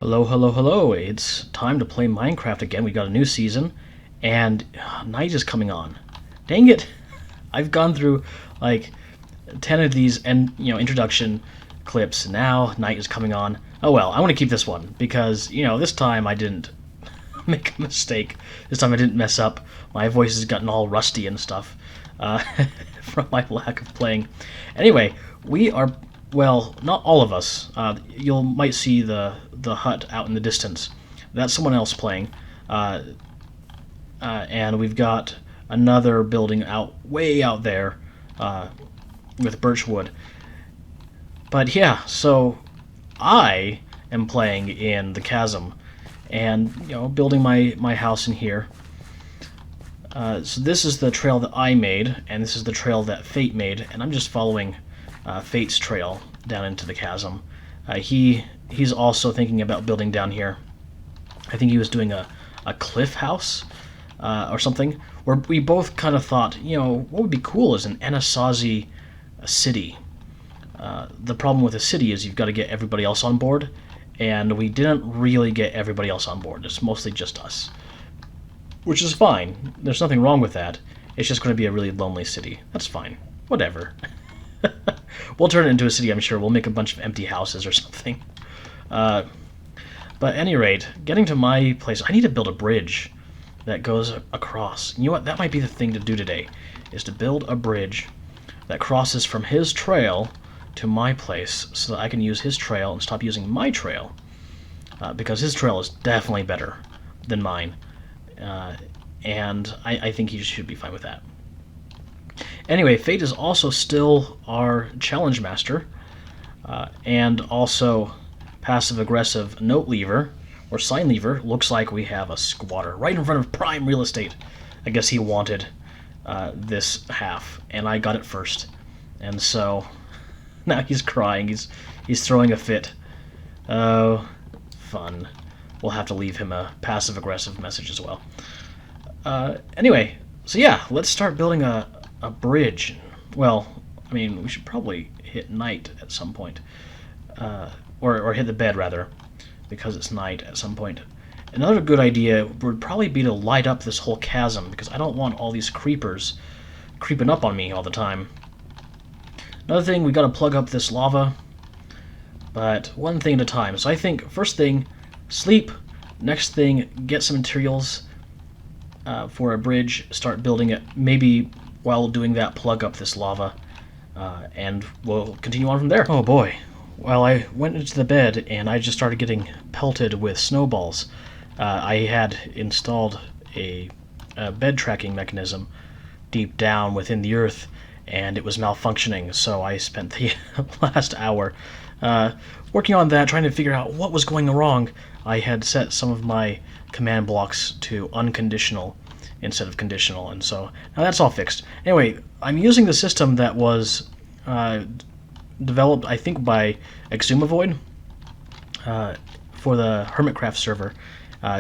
Hello, hello, hello. It's time to play Minecraft again. We got a new season, and night is coming on. Dang it. I've gone through like 10 of these introduction clips. Now night is coming on. Oh well, I want to keep this one because, this time I didn't make a mistake. This time I didn't mess up. My voice has gotten all rusty and stuff uh, from my lack of playing. Anyway, we are, well, not all of us. You might see the hut out in the distance. That's someone else playing. And we've got another building out way out there with birchwood. But yeah, so I am playing in the chasm and building my house in here. So this is the trail that I made, and this is the trail that Fate made, and I'm just following Fate's trail down into the chasm. He's also thinking about building down here. I think he was doing a cliff house or something, where we both kind of thought, what would be cool is an Anasazi city. The problem with a city is you've got to get everybody else on board, and we didn't really get everybody else on board. It's mostly just us, which is fine. There's nothing wrong with that. It's just going to be a really lonely city. That's fine. Whatever. We'll turn it into a city, I'm sure. We'll make a bunch of empty houses or something. But at any rate, getting to my place, I need to build a bridge that goes across. You know what? That might be the thing to do today, is to build a bridge that crosses from his trail to my place so that I can use his trail and stop using my trail. Because his trail is definitely better than mine. And I think he should be fine with that. Anyway, Fate is also still our challenge master, and also passive-aggressive note leaver, or sign leaver. Looks like we have a squatter right in front of prime real estate. I guess he wanted this half, and I got it first. And so now he's crying. He's throwing a fit. Oh, fun. We'll have to leave him a passive-aggressive message as well. Anyway, so yeah, let's start building a bridge. Well, I mean, we should probably hit night at some point. Or hit the bed, rather, because it's night at some point. Another good idea would probably be to light up this whole chasm, because I don't want all these creepers creeping up on me all the time. Another thing, we got to plug up this lava, but one thing at a time. So I think, first thing, sleep. Next thing, get some materials for a bridge, start building it. Maybe while doing that, plug up this lava, and we'll continue on from there. Oh boy. Well, I went into the bed and I just started getting pelted with snowballs. I had installed a bed tracking mechanism deep down within the earth, and it was malfunctioning, so I spent the last hour working on that, trying to figure out what was going wrong. I had set some of my command blocks to unconditional instead of conditional, and so now that's all fixed. Anyway, I'm using the system that was developed, I think, by Exumavoid for the Hermitcraft server.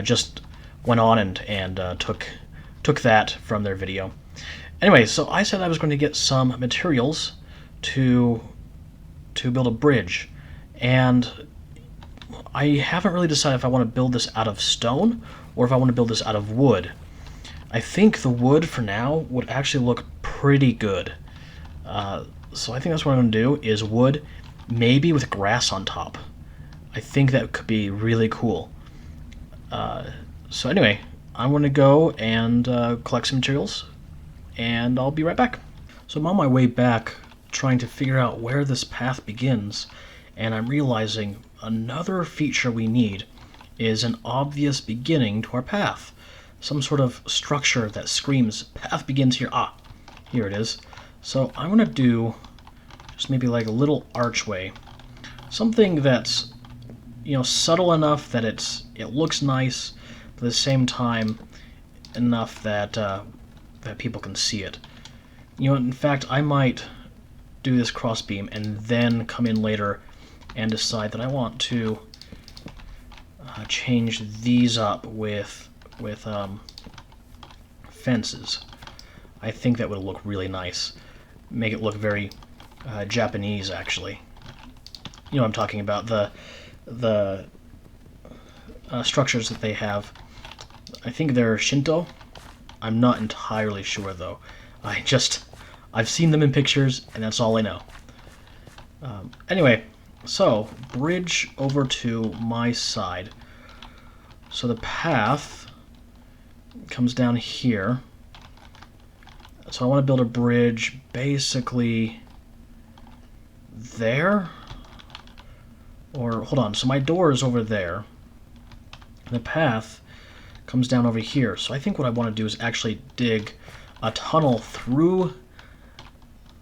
Just went on and took that from their video. Anyway, so I said I was going to get some materials to build a bridge, and I haven't really decided if I want to build this out of stone or if I want to build this out of wood. I think the wood for now would actually look pretty good. So I think that's what I'm going to do, is wood, maybe with grass on top. I think that could be really cool. So anyway, I'm going to go and collect some materials, and I'll be right back. So I'm on my way back trying to figure out where this path begins, and I'm realizing another feature we need is an obvious beginning to our path. Some sort of structure that screams, path begins here. Ah, here it is. So I'm going to do just maybe like a little archway. Something that's, subtle enough that it looks nice, but at the same time enough that that people can see it. In fact, I might do this crossbeam and then come in later and decide that I want to change these up with fences. I think that would look really nice. Make it look very Japanese, actually. You know what I'm talking about. The structures that they have. I think they're Shinto. I'm not entirely sure though. I've seen them in pictures, and that's all I know. Anyway, so bridge over to my side. So the path comes down here. So I want to build a bridge basically there. Or, hold on, so my door is over there. The path comes down over here. So I think what I want to do is actually dig a tunnel through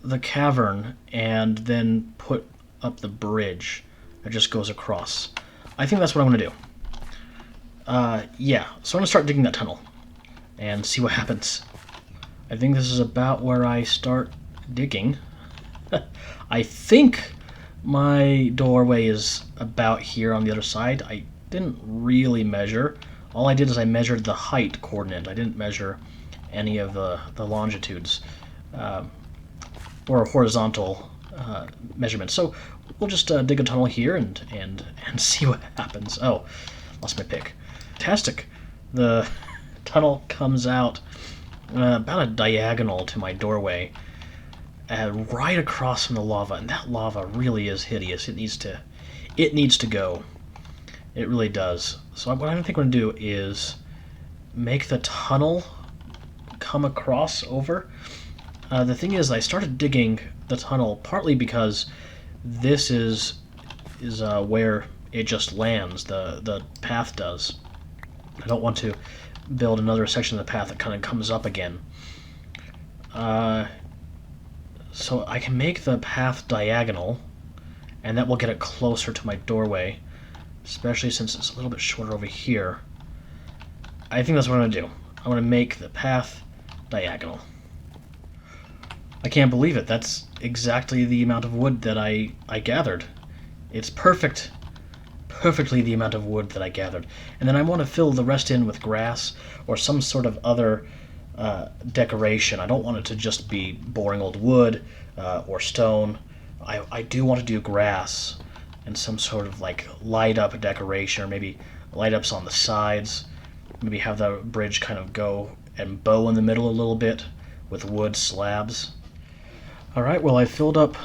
the cavern and then put up the bridge that just goes across. I think that's what I'm going to do. Yeah, so I'm going to start digging that tunnel and see what happens. I think this is about where I start digging. I think my doorway is about here on the other side. I didn't really measure. All I did is I measured the height coordinate. I didn't measure any of the longitudes or horizontal measurements. So we'll just dig a tunnel here and see what happens. Oh, lost my pick. Fantastic. The tunnel comes out about a diagonal to my doorway, right across from the lava, and that lava really is hideous. It needs to go. It really does. So what I think I'm going to do is make the tunnel come across over. The thing is, I started digging the tunnel partly because this is where it just lands. The path does. I don't want to build another section of the path that kind of comes up again. So I can make the path diagonal, and that will get it closer to my doorway, especially since it's a little bit shorter over here. I think that's what I'm going to do. I'm going to make the path diagonal. I can't believe it. That's exactly the amount of wood that I gathered. It's perfect. Perfectly the amount of wood that I gathered. And then I want to fill the rest in with grass or some sort of other decoration. I don't want it to just be boring old wood or stone. I do want to do grass and some sort of like light up decoration, or maybe light ups on the sides. Maybe have the bridge kind of go and bow in the middle a little bit with wood slabs. Alright, well I filled up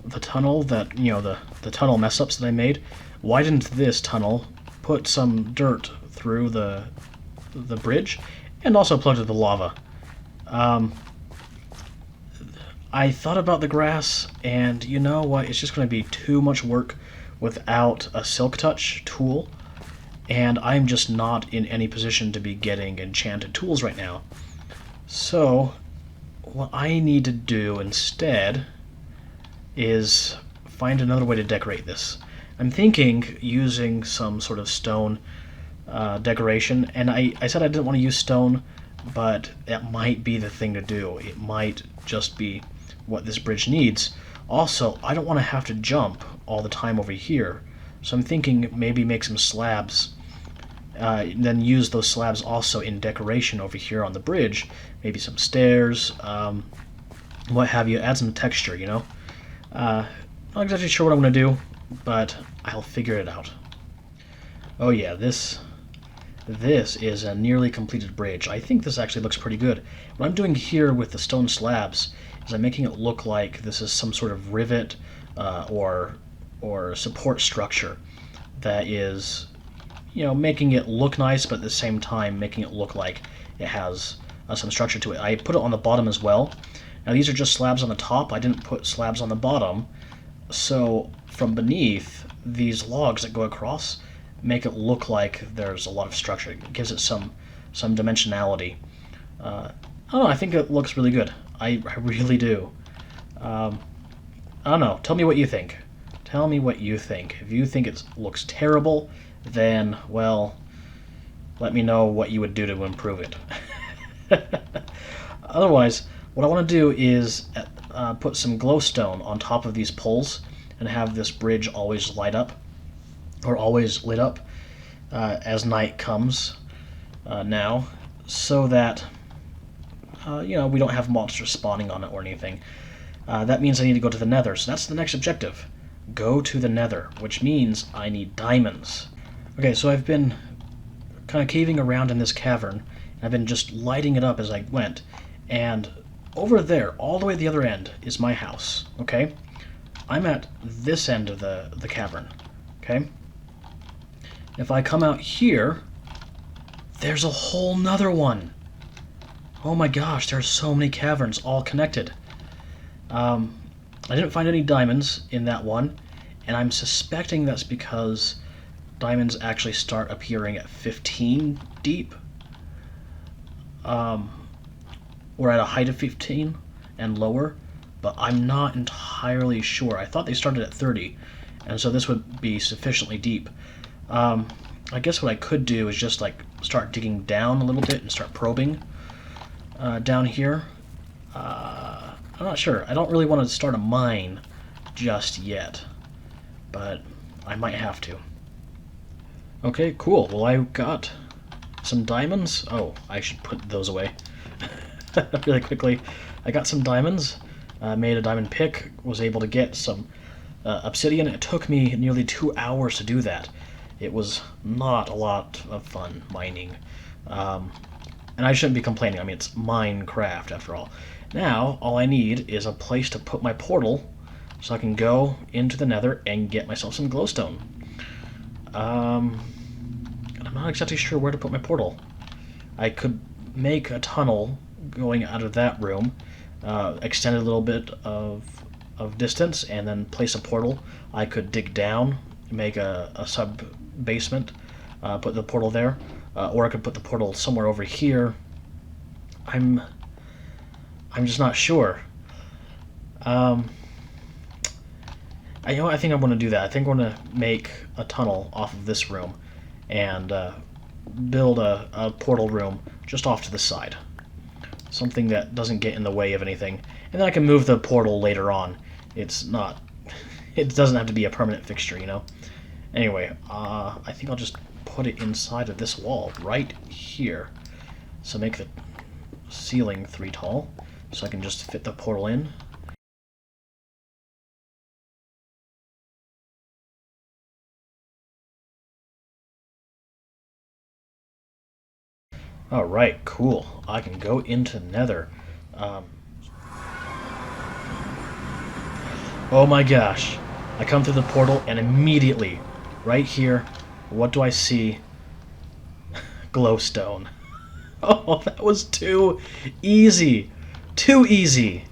the tunnel that, the tunnel mess ups that I made. Widened this tunnel, put some dirt through the bridge, and also plugged the lava. I thought about the grass, and you know what, it's just going to be too much work without a Silk Touch tool, and I'm just not in any position to be getting enchanted tools right now. So what I need to do instead is find another way to decorate this. I'm thinking using some sort of stone decoration, and I said I didn't want to use stone, but that might be the thing to do. It might just be what this bridge needs. Also, I don't want to have to jump all the time over here, so I'm thinking maybe make some slabs, then use those slabs also in decoration over here on the bridge. Maybe some stairs, what have you, add some texture, Not exactly sure what I'm going to do, but I'll figure it out. Oh yeah, this is a nearly completed bridge. I think this actually looks pretty good. What I'm doing here with the stone slabs is I'm making it look like this is some sort of rivet or support structure that is, making it look nice, but at the same time making it look like it has some structure to it. I put it on the bottom as well. Now these are just slabs on the top. I didn't put slabs on the bottom. So from beneath, these logs that go across make it look like there's a lot of structure. It gives it some dimensionality. I don't know, I think it looks really good. I really do. I don't know, tell me what you think. Tell me what you think. If you think it looks terrible, then, well, let me know what you would do to improve it. Otherwise, what I want to do is put some glowstone on top of these poles and have this bridge always light up, or always lit up as night comes now, so that we don't have monsters spawning on it or anything. That means I need to go to the Nether, so that's the next objective. Go to the Nether, which means I need diamonds. Okay, so I've been kind of caving around in this cavern. I've been just lighting it up as I went. And over there, all the way to the other end, is my house, okay? I'm at this end of the cavern, okay? If I come out here, there's a whole nother one. Oh my gosh, there's so many caverns all connected. I didn't find any diamonds in that one, and I'm suspecting that's because diamonds actually start appearing at 15 deep. Or at a height of 15 and lower, but I'm not entirely sure. I thought they started at 30, and so this would be sufficiently deep. I guess what I could do is just like start digging down a little bit and start probing down here. I'm not sure. I don't really want to start a mine just yet, but I might have to. Okay, cool. Well, I got some diamonds. Oh, I should put those away really quickly. I got some diamonds, made a diamond pick, was able to get some obsidian. It took me nearly 2 hours to do that. It was not a lot of fun mining. And I shouldn't be complaining. I mean, it's Minecraft after all. Now, all I need is a place to put my portal so I can go into the nether and get myself some glowstone. I'm not exactly sure where to put my portal. I could make a tunnel going out of that room, extend a little bit of distance, and then place a portal. I could dig down, make a sub-basement, put the portal there, or I could put the portal somewhere over here. I'm just not sure. I think I'm going to do that. I think I'm going to make a tunnel off of this room and build a portal room just off to the side. Something that doesn't get in the way of anything. And then I can move the portal later on. It doesn't have to be a permanent fixture, you know? Anyway, I think I'll just put it inside of this wall right here. So make the ceiling 3 tall, so I can just fit the portal in. Alright, cool. I can go into Nether. Oh my gosh. I come through the portal and immediately, right here, what do I see? Glowstone. Oh, that was too easy. Too easy.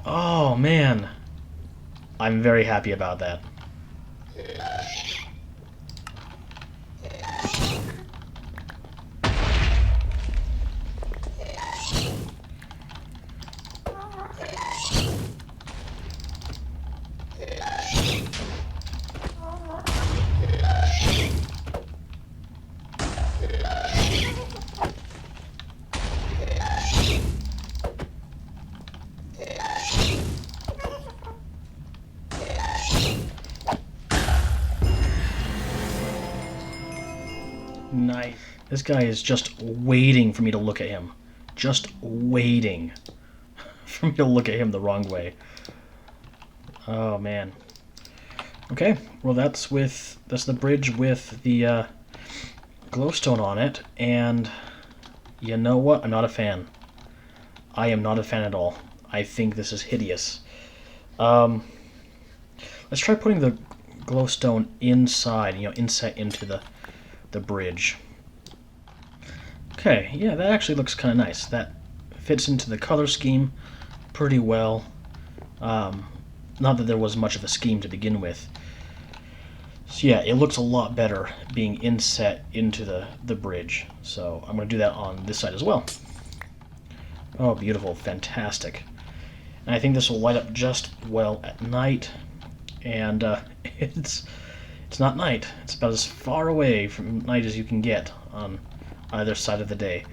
Oh, man. I'm very happy about that. Nice. This guy is just waiting for me to look at him. Just waiting for me to look at him the wrong way. Oh, man. Okay, well that's the bridge with the glowstone on it, and you know what? I'm not a fan. I am not a fan at all. I think this is hideous. Let's try putting the glowstone inside, inset into the bridge. Okay, yeah, that actually looks kind of nice. That fits into the color scheme pretty well. Not that there was much of a scheme to begin with. So yeah, it looks a lot better being inset into the bridge. So I'm going to do that on this side as well. Oh, beautiful, fantastic. And I think this will light up just well at night. And it's not night. It's about as far away from night as you can get on either side of the day.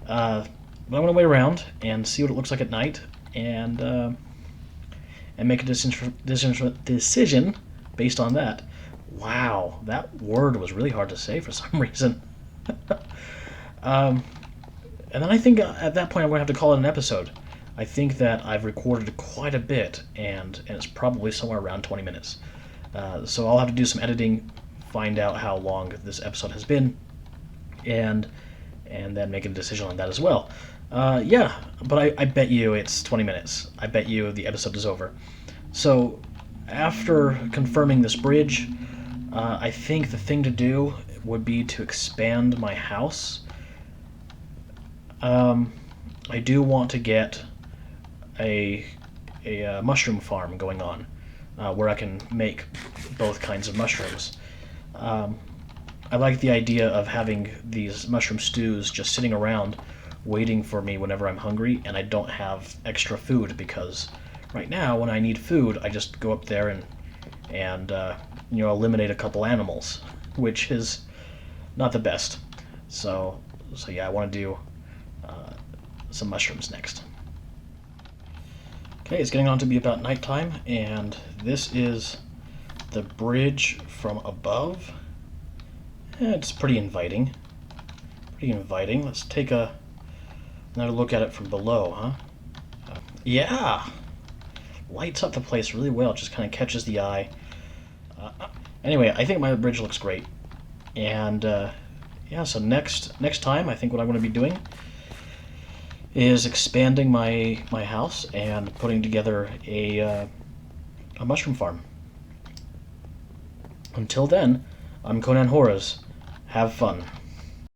But I'm going to wait around and see what it looks like at night, and make a decision based on that. Wow, that word was really hard to say for some reason. And then I think at that point I'm going to have to call it an episode. I think that I've recorded quite a bit, and it's probably somewhere around 20 minutes. So I'll have to do some editing, find out how long this episode has been, and then make a decision on that as well. Yeah, but I bet you it's 20 minutes. I bet you the episode is over. So, after confirming this bridge, I think the thing to do would be to expand my house. I do want to get a mushroom farm going on, where I can make both kinds of mushrooms. I like the idea of having these mushroom stews just sitting around waiting for me whenever I'm hungry and I don't have extra food, because right now when I need food I just go up there and eliminate a couple animals, which is not the best. So yeah, I want to do some mushrooms next. Okay, it's getting on to be about nighttime, and this is the bridge from above. It's pretty inviting. Pretty inviting. Let's take another look at it from below, huh? Yeah! Lights up the place really well, just kind of catches the eye. Anyway, I think my bridge looks great. And, yeah, so next time, I think what I'm going to be doing is expanding my house and putting together a mushroom farm. Until then, I'm Conan Horace. Have fun.